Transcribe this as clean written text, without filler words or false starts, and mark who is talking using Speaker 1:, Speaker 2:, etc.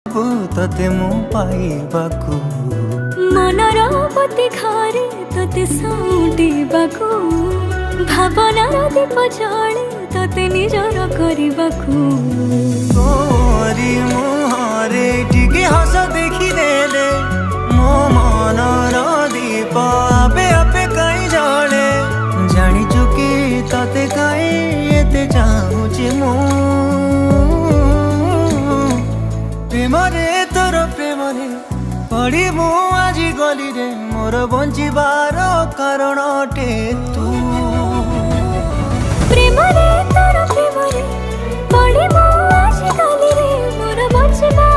Speaker 1: तते मु पाइबाकू
Speaker 2: मनर पति घरे तते साउंडिबाकू भावनार दीप जले तते निजर करबाकू
Speaker 1: तोरी मुहरे टिके हस देखी देले मो मनर दीप आपे आपे कहीं जले जानी चुकी तते कहीं एते चाहूची मु प्रेमरे तोर प्रेमरे पड़ी मु आज गली रे मोर बंचिबार कारण अटे तू
Speaker 2: प्रेमरे तोर प्रेमरे पड़ी मु आज गली रे मोर बंचिबार